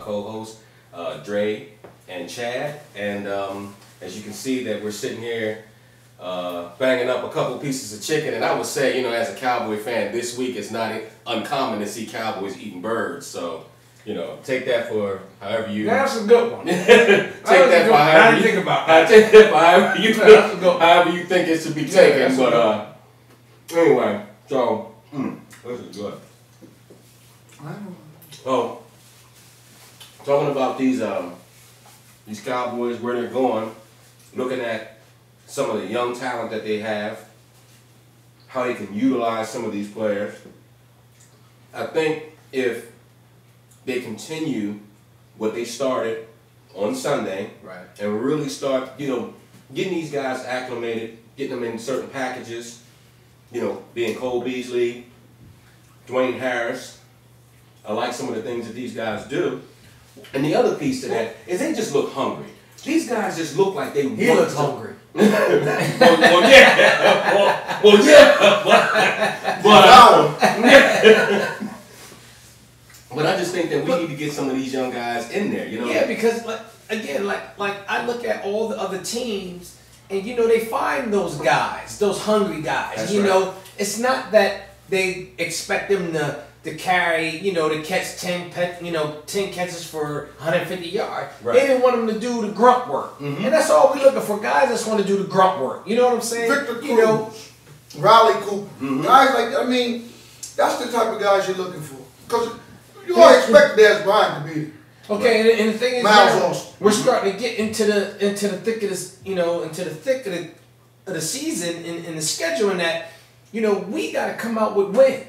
co-hosts, Dre and Chad. And as you can see that we're sitting here banging up a couple pieces of chicken. And I would say, you know, as a Cowboy fan, this week it's not uncommon to see Cowboys eating birds. So, you know, take that for however you... That's a good one. Take that for however you think about that. Take that for however you think it should be taken. But anyway, so this is good. Oh, talking about these Cowboys, where they're going, looking at some of the young talent that they have, how they can utilize some of these players. I think if they continue what they started on Sunday, right, and really start, you know, getting these guys acclimated, getting them in certain packages, you know, being Cole Beasley, Dwayne Harris. I like some of the things that these guys do. And the other piece to that is they just look hungry. These guys just look like they He looks hungry. well, yeah. But I just think that we need to get some of these young guys in there, you know? Yeah, because like I look at all the other teams, and you know they find those guys, those hungry guys. That's you right. know, it's not that they expect them to carry, you know, to catch 10 catches for 150 yards. Right. They didn't want them to do the grunt work, and that's all we're looking for. Guys that want to do the grunt work. You know what I'm saying? Victor Cruz, you know, Riley Cooper, guys like that. I mean, that's the type of guys you're looking for. Because you all expect Dez Bryant to be there. Okay, and the thing is, Miles we're starting to get into the thick of this, you know, into the thick of the season and the schedule, and that, you know, we got to come out with wins.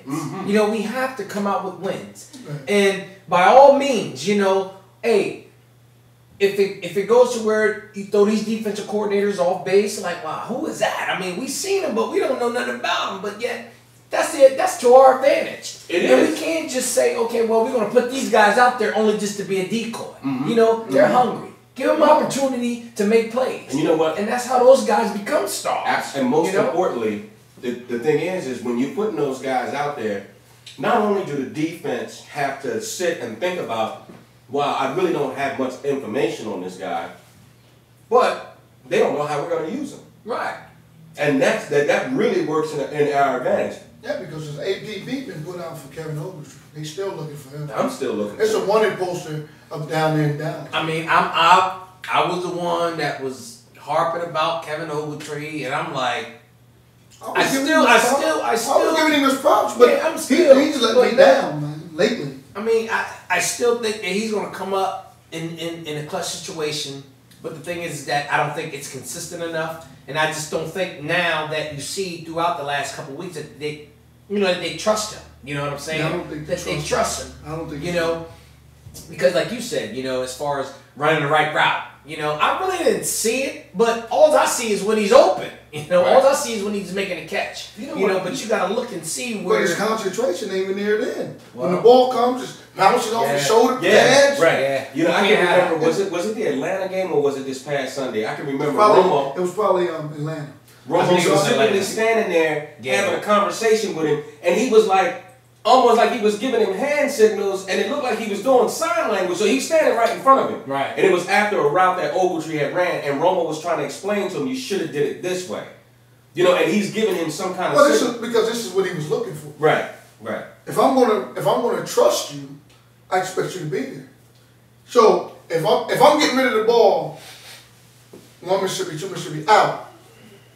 You know, we have to come out with wins, and by all means, you know, hey, if it goes to where you throw these defensive coordinators off base, like, wow, who is that? I mean, we've seen them, but we don't know nothing about them, but yet. That's it. That's to our advantage. We can't just say, okay, well, we're going to put these guys out there only just to be a decoy. You know, they're hungry. Give them an opportunity to make plays. And you know what? And that's how those guys become stars. And most importantly, the thing is when you're putting those guys out there, not only do the defense have to sit and think about, well, I really don't have much information on this guy, but they don't know how we're going to use him. Right. And that really works in our advantage. Yeah, because this APB been put out for Kevin Ogletree. They still looking for him. I'm still looking for It's him. a wanted poster up down there and down. I mean, I was the one that was harping about Kevin Ogletree, and I'm like, I still giving him his props, but yeah, he's let me down, man, lately. I mean, I still think that he's going to come up in a clutch situation, but the thing is that I don't think it's consistent enough, and I just don't think now that you see throughout the last couple of weeks that they, you know, that they trust him. You know what I'm saying? Yeah, I don't think they trust him. I don't think you know, because like you said, you know, as far as running the right route, you know, I really didn't see it, but all I see is when he's open. You know, all I see is when he's making a catch. You know, but you got to look and see where. But his concentration ain't even near then. When the ball comes, it's bouncing off his shoulder pads. Right. Yeah. You know, I can remember, was it the Atlanta game or was it this past Sunday? I can remember Romo. It was probably Atlanta. Romo was specifically standing there having a conversation with him, and he was like, almost like he was giving him hand signals, and it looked like he was doing sign language, so he's standing right in front of him. Right. And it was after a route that Ogletree had ran, and Romo was trying to explain to him, you should have did it this way. You know, and he's giving him some kind of Well, because this is what he was looking for. Right. If I'm gonna trust you, I expect you to be there. So if I'm getting rid of the ball, 1 Mississippi, 2 Mississippi out,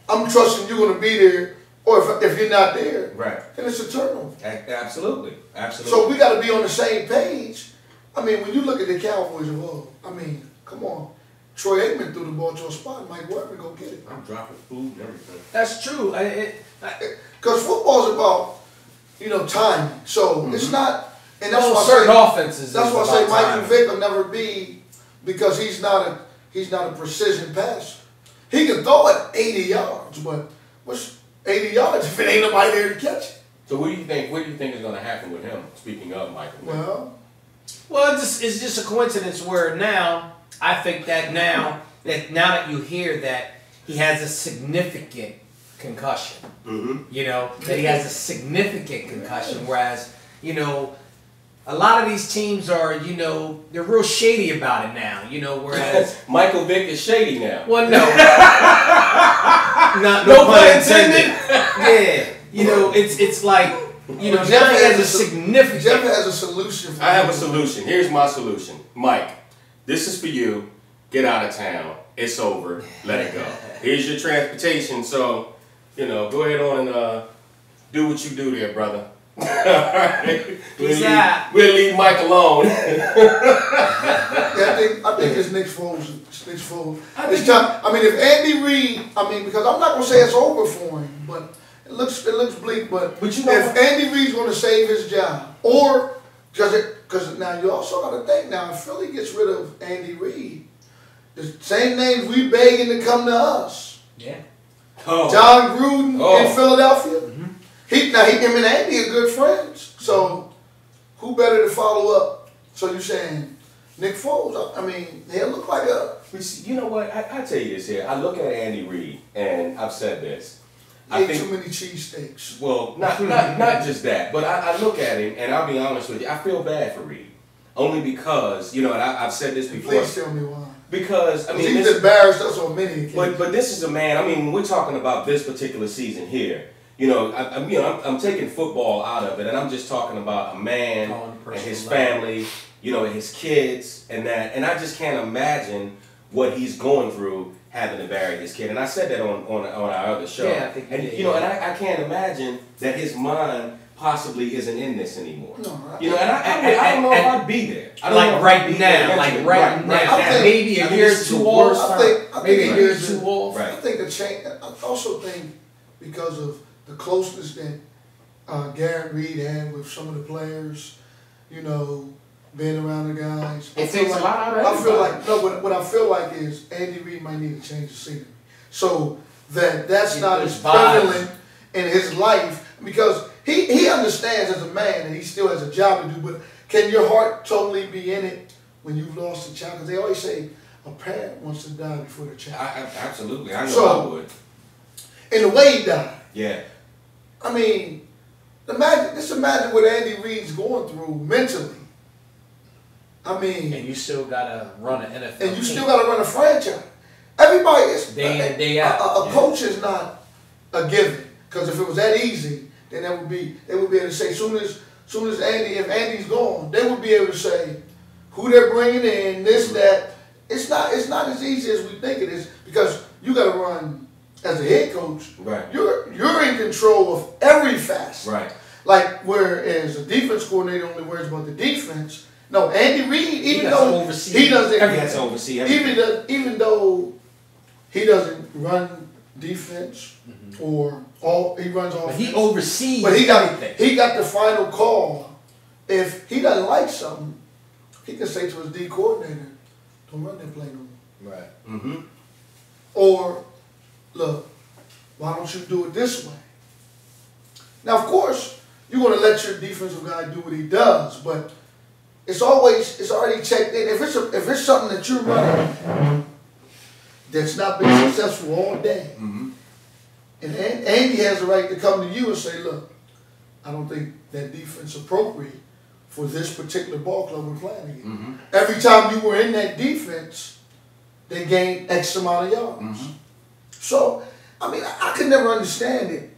I'm trusting you're gonna be there. Or if you're not there, then it's a turnover. Absolutely. So we got to be on the same page. I mean, when you look at the Cowboys of old, I mean, come on. Troy Aikman threw the ball to a spot. Mike Weber go get it. I'm dropping food and everything. That's true. Because football's about, you know, timing. So it's not, and that's why certain offenses. That's why I say Michael Vick will never be, because he's not a precision passer. He can throw it 80 yards, but what's 80 yards if it ain't nobody there to catch it? So what do you think is going to happen with him? Speaking of Michael Vick. Well, it's just a coincidence where now I think that now that you hear that he has a significant concussion, you know, that he has a significant concussion, whereas, you know, a lot of these teams are, you know, they're real shady about it now, you know, whereas Michael Vick is shady now. well, no. no pun intended. Yeah. You know, it's like, you know, Jeff has a significant. Jeff has a solution for I have a solution. Here's my solution. Mike, this is for you. Get out of town. It's over. Let it go. Here's your transportation. So, you know, go ahead on and do what you do there, brother. Alright. We'll leave Mike alone. Yeah, I think it's Nick Foles. Nick Foles. It's time. I mean, if Andy Reid, because I'm not gonna say it's over for him, but it looks bleak. But you know if Andy Reid's gonna save his job, or because now you also got to think now, if Philly gets rid of Andy Reid, the same names we begging to come to us. Yeah. Oh. John Gruden in Philadelphia. Mm-hmm. Him and Andy are good friends. So who better to follow up? So you're saying Nick Foles? I mean, he'll look like a. You know what? I tell you this here. I look at Andy Reid, and I've said this. I think too many cheesesteaks. Well, not just that, but I look at him, and I'll be honest with you. I feel bad for Reid, only because and I've said this before. Please tell me why. Because he's embarrassed us on many occasions. But this is a man. When we're talking about this particular season here. I'm taking football out of it, and I'm just talking about a man and his family, his kids, and that. And I just can't imagine what he's going through having to bury his kid. And I said that on our other show. Yeah, I think. And I can't imagine that his mind possibly isn't in this anymore. No, I don't know if I'd be there. I don't know right now, maybe a year or two off. Maybe a year or two off. I think the change. I also think because of the closeness that Garrett Reid had with some of the players, being around the guys. It takes a lot out of I feel like what I feel like is Andy Reid might need to change the scenery, so that's not as prevalent in his life, because he understands as a man and he still has a job to do. But can your heart totally be in it when you've lost a child? Because they always say a parent wants to die before their child. Absolutely, I know I would. And the way he died. Yeah. Imagine what Andy Reid's going through mentally. And you still gotta run an NFL. And you still gotta run a franchise. Everybody is day in and day out. A coach is not a given. Because if it was that easy, then they would be able to say, if Andy's gone, they would be able to say who they're bringing in, this, that. It's not as easy as we think it is, because you gotta run. As a head coach, right. You're in control of every facet. Right. Like whereas a defense coordinator only worries about the defense. No, Andy Reid, even though he doesn't oversee everything. Even though he doesn't run defense or he runs offense. But he oversees. But he everything. He got the final call. If he doesn't like something, he can say to his D coordinator, "Don't run that play no more." Right. Mm-hmm. Or look, why don't you do it this way? Now, of course, you're going to let your defensive guy do what he does, but it's already checked in. If it's something that you're running that's not been successful all day, and Andy has the right to come to you and say, look, I don't think that defense is appropriate for this particular ball club we're playing against. Every time you were in that defense, they gained X amount of yards. So, I could never understand it.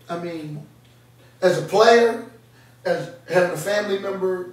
As a player, as having a family member,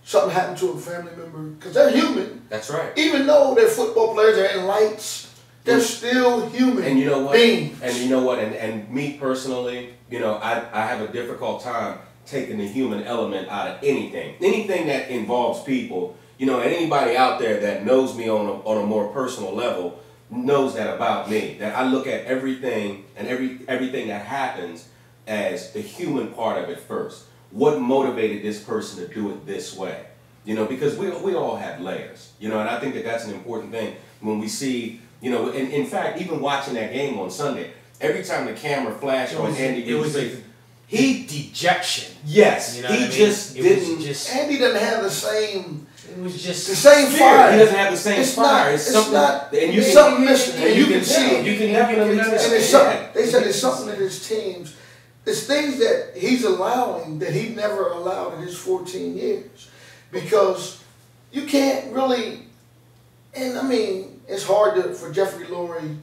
something happened to a family member, because they're human. That's right. Even though they're football players, they're in lights, they're still human. And you know what? Beings. And you know what? And me personally, I have a difficult time taking the human element out of anything. Anything that involves people, and anybody out there that knows me on a more personal level knows that about me. That I look at everything and everything that happens as the human part of it first. What motivated this person to do it this way? Because we all have layers. And I think that's an important thing when we see, in fact, even watching that game on Sunday, every time the camera flashed on Andy, it was dejection. Yes, Andy doesn't have the same. It was just the same spirit. fire. He doesn't have the same fire. It's something missing, and you can see it. You can definitely see it. They said it's something in his teams. It's things that he's allowing that he never allowed in his 14 years. because you can't really. And I mean, it's hard for Jeffrey Lurie,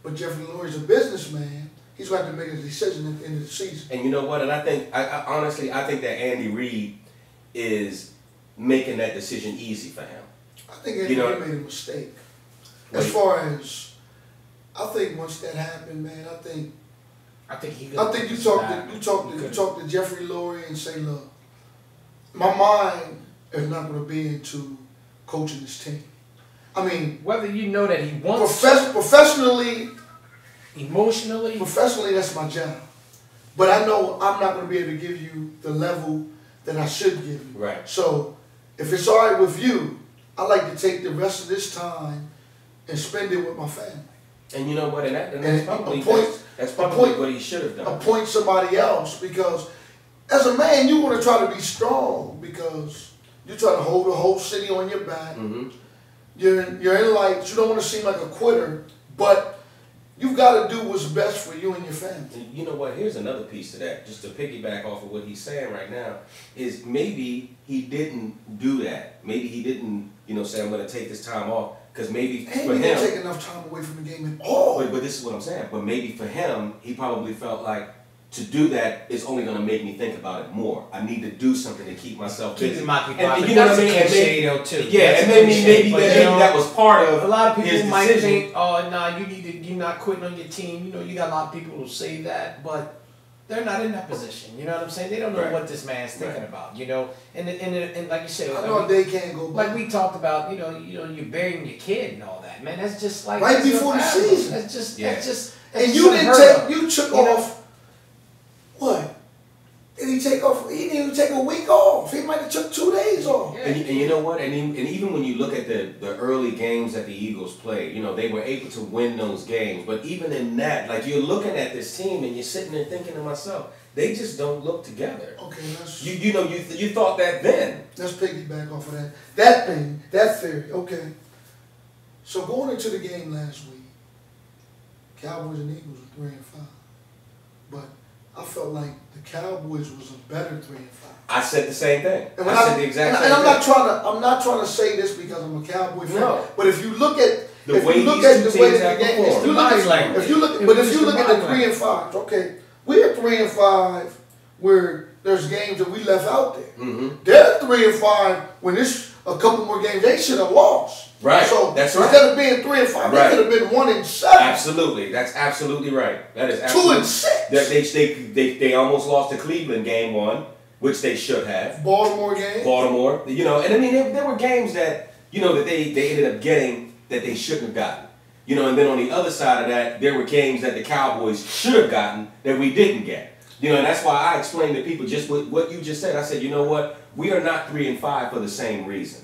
but Jeffrey Lurie's a businessman. He's going to have to make a decision at the end of the season. And you know what? And I think, honestly, I think that Andy Reid is making that decision easy for him. I think Andy Reid made a mistake. As far as, I think once that happened, man, I think you talk to Jeffrey Lurie and say, look, my mind is not going to be into coaching this team. I mean, whether you know that he wants professionally, emotionally, that's my job. But I know I'm not going to be able to give you the level that I should give you. Right. So if it's all right with you, I like to take the rest of this time and spend it with my family. And you know what? And that's probably what he should have done. Appoint somebody else, because as a man, you want to try to be strong because you try to hold the whole city on your back. Mm-hmm. You're in light. You don't want to seem like a quitter, but you've got to do what's best for you and your family. And you know what? Here's another piece to that, just to piggyback off of what he's saying right now, is maybe he didn't do that. Maybe he didn't, say, I'm going to take this time off, because maybe for him, he didn't take enough time away from the game at all. But this is what I'm saying. But maybe for him, he probably felt like to do that is only going to make me think about it more. I need to do something to keep myself busy. You know what I mean? Too. Yeah, and maybe that was part of a lot of people his might decision. think, oh, nah, you're not quitting on your team. You got a lot of people who say that, but they're not in that position. You know what I'm saying? They don't know what this man's thinking about. And like you said, I know they can't go back. Like we talked about, you're burying your kid and all that. Man, that's just like right before the season. That's just. And you took off. What? Did he take off? He didn't even take a week off. He might have took 2 days off. Yeah. And you know what? And even when you look at the early games that the Eagles played, they were able to win those games. But even in that, like, you're looking at this team and you're sitting there thinking to myself, they just don't look together. Okay, let's. You thought that then. Let's piggyback off of that theory. Okay. So going into the game last week, Cowboys and Eagles were 3-5, but I felt like the Cowboys was a better 3-5. I said the same thing. And I said the exact same thing. I'm not trying to say this because I'm a Cowboy fan. No. But if you look at the way the game, if you look at the 3-5, okay, we're 3-5 where there's games that we left out there. Mm-hmm. They're 3-5 when there's a couple more games they should have lost. Right. So that's right. Instead of being 3-5, they could have been 1-7. Absolutely. That's absolutely right. That is absolutely 2-6. They almost lost to Cleveland game 1, which they should have. Baltimore game. And I mean there were games that that they ended up getting that they shouldn't have gotten. And then on the other side of that, there were games that the Cowboys should have gotten that we didn't get. And that's why I explained to people just what you just said. I said, you know what? We are not 3-5 for the same reasons.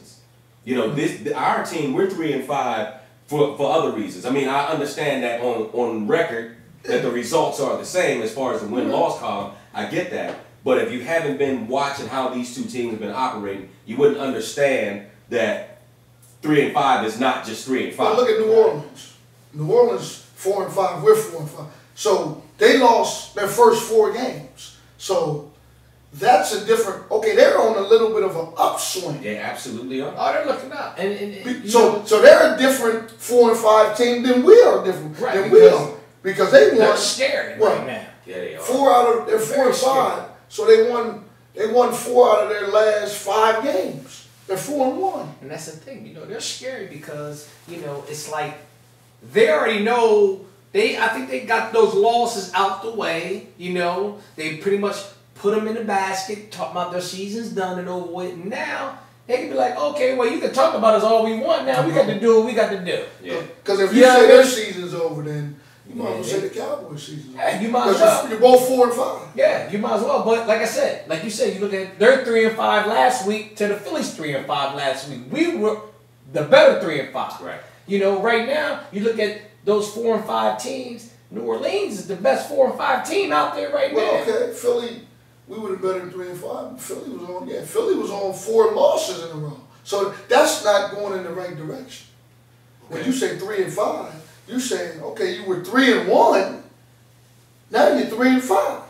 Our team, we're 3-5 for other reasons. I mean, I understand that on record that the results are the same as far as the win-loss column. I get that. But if you haven't been watching how these two teams have been operating, you wouldn't understand that 3-5 is not just 3-5. Well, look at New Orleans. New Orleans 4-5. We're 4-5. So they lost their first 4 games. So that's a different. Okay, they're on a little bit of an upswing. They absolutely are. Oh, they're looking up. And so they're a different 4-5 team than we are different than we are, because they won. They're scared right now. Yeah, they are. 4 out of their 4-5. So they won 4 out of their last 5 games. They're 4-1. And that's the thing, they're scary because it's like they already know. I think they got those losses out the way. They pretty much put them in the basket, talk about their season's done and over with. And now they can be like, okay, well, you can talk about us all we want. Now we got to do what we got to do. Yeah. Because if you say their season's over, then you might as well say the Cowboys' season's over. Yeah, you might as well. You're both 4-5. Yeah, you might as well. But like I said, like you said, you look at their 3-5 last week to the Phillies 3-5 last week. We were the better 3-5. Right. Right now you look at those 4-5 teams. New Orleans is the best 4-5 team out there right now. Well, okay, Philly. We would have better than 3-5. Philly was on 4 losses in a row. So that's not going in the right direction. Okay. When you say 3-5, you're saying, okay, you were 3-1, now you're 3-5.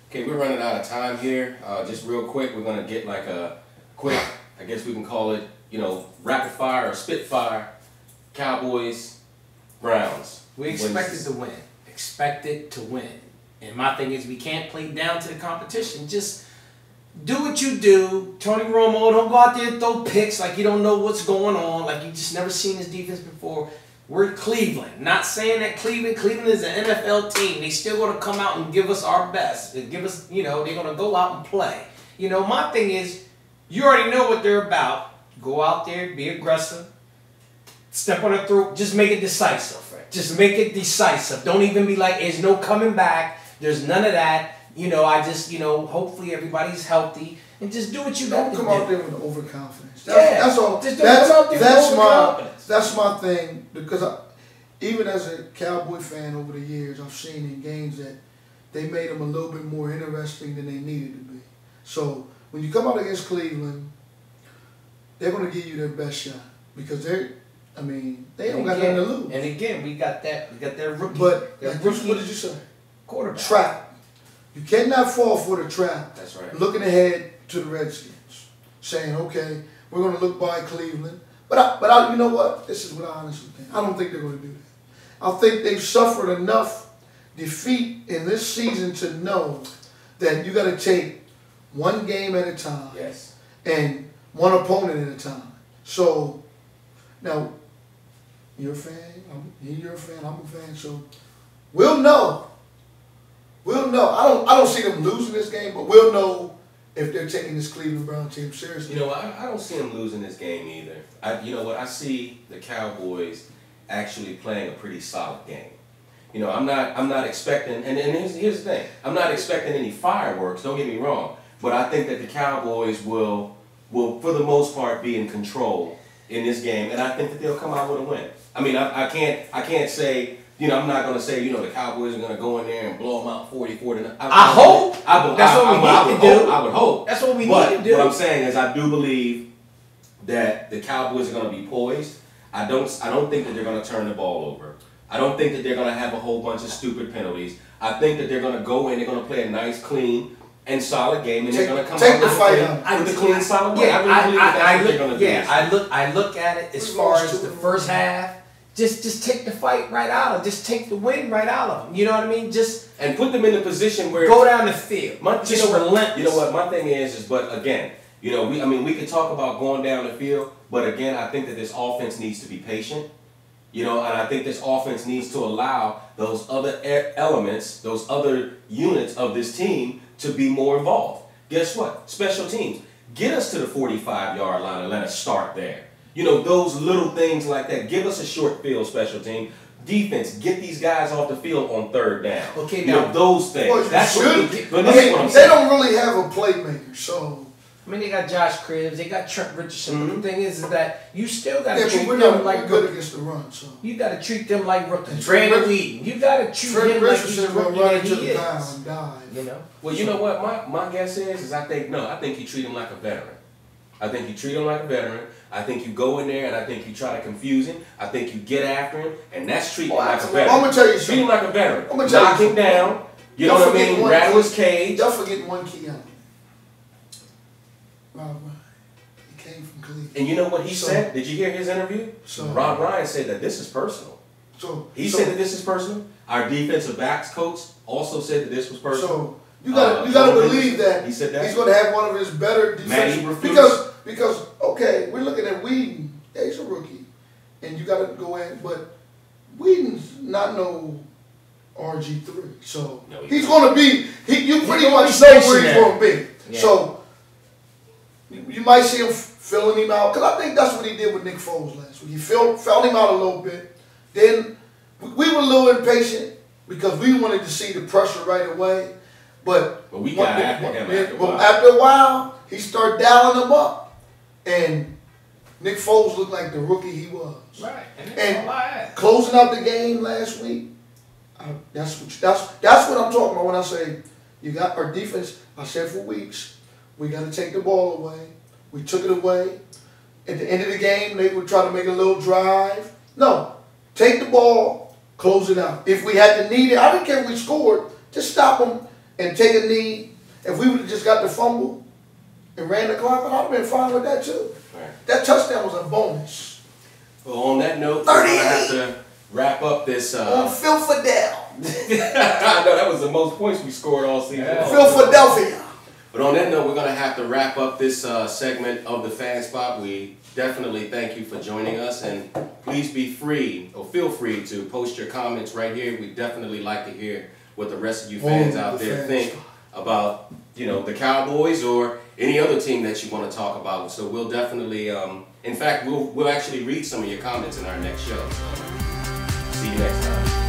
Okay, we're running out of time here. Just real quick, we're gonna get like a quick I guess we can call it, rapid fire or spitfire. Cowboys, Browns. We expected to win. Expected to win. And my thing is, we can't play down to the competition. Just do what you do. Tony Romo, don't go out there and throw picks like you don't know what's going on, like you just never seen this defense before. We're Cleveland. Not saying that Cleveland is an NFL team. They still going to come out and give us our best. They give us, they're going to go out and play. My thing is, you already know what they're about. Go out there, be aggressive. Step on their throat. Just make it decisive. Just make it decisive. Don't even be like, there's no coming back. There's none of that. Hopefully everybody's healthy. And just do what you got to do. Don't come out there with overconfidence. Yeah. That's all. Just don't come out there with overconfidence. That's my thing. Because even as a Cowboy fan over the years, I've seen in games that they made them a little bit more interesting than they needed to be. So when you come out against Cleveland, they're going to give you their best shot. Because they don't got nothing to lose. And again, we got that rookie. But rookie what did you say? Quarterback. Trap. You cannot fall for the trap. That's right. Looking ahead to the Redskins, saying, okay, we're going to look by Cleveland. But I, you know what? This is what I honestly think. I don't think they're going to do that. I think they've suffered enough defeat in this season to know that you got to take one game at a time. Yes. And one opponent at a time. So now, you're a fan. You're a fan. I'm a fan. So we'll know. We'll know. I don't see them losing this game, but we'll know if they're taking this Cleveland Brown team seriously. I don't see them losing this game either. I see the Cowboys actually playing a pretty solid game. I'm not expecting, and here's the thing. I'm not expecting any fireworks, don't get me wrong, but I think that the Cowboys will for the most part be in control in this game, and I think that they'll come out with a win. I can't say, I'm not going to say, the Cowboys are going to go in there and blow them out 40-0. I hope. That's what we need to do. I would hope. That's what we need to do. What I'm saying is I do believe that the Cowboys are going to be poised. I don't think that they're going to turn the ball over. I don't think that they're going to have a whole bunch of stupid penalties. I think that they're going to go in, they're going to play a nice, clean, and solid game, and they're going to come out with a clean, solid way. I really believe that's what they're going to do. Yeah, I look at it as far as the first half. Just take the fight right out of them. Just take the win right out of them. You know what I mean? And put them in a position where go down the field. Relentless. You know what? My thing is but again, we could talk about going down the field, but again, I think that this offense needs to be patient. And I think this offense needs to allow those other elements, those other units of this team to be more involved. Guess what? Special teams. Get us to the 45-yard line and let us start there. Those little things like that. Give us a short field special team. Defense, get these guys off the field on third down. Okay, now those things. Well, That's what I'm they saying. don't really have a playmaker, so. They got Josh Cribbs, they got Trent Richardson. Mm-hmm. But the thing is that you still got to treat we're them like good against the run, so. You got to treat them like rookies. Brandon Wheaton, you got to treat him like he's a rookie that he is. And dive. Well, you know what? My guess is I think you treat him like a veteran. I think you treat him like a veteran. I think you go in there and I think you try to confuse him. I think you get after him, and that's treating him like a veteran. I'm gonna tell you something. Treat him like a veteran. I'm gonna tell Knock him down. You know what I mean? Rattle his cage. Y'all forgetting one key element. Rob Ryan. He came from Cleveland. And you know what he said? Did you hear his interview? Rob Ryan said that this is personal. He said that this is personal. Our defensive backs coach also said that this was personal. So you gotta believe that he said that he's gonna have one of his better defenses. Because okay, we're looking at Whedon. Yeah, he's a rookie, and you gotta go in, but Whedon's not no RG3, so he's gonna be. You pretty much know where he's gonna be. Yeah. So you might see him filling him out, because I think that's what he did with Nick Foles last week. He filled him out a little bit. Then we were a little impatient because we wanted to see the pressure right away. But we got after him after a while, he started dialing him up. And Nick Foles looked like the rookie he was. Right. And closing out the game last week, that's what I'm talking about when I say you got our defense. I said for weeks, we got to take the ball away. We took it away. At the end of the game, they would try to make a little drive. No, take the ball, close it out. If we had to need it, I didn't care if we scored. Just stop them and take a knee. If we would have just got the fumble, and ran the clock, I'd have been fine with that too. Right. That touchdown was a bonus. Well, on that note, we're going to have 38. to wrap up this. On Phil Fidel. I know that was the most points we scored all season. Yeah. Phil Philadelphia. But on that note, we're going to have to wrap up this segment of the Fan Spot. We definitely thank you for joining us, and please be free, or feel free to post your comments right here. We'd definitely like to hear what the rest of you fans out there think about, you know, the Cowboys or any other team that you want to talk about. So we'll definitely, in fact, we'll actually read some of your comments in our next show. So see you next time.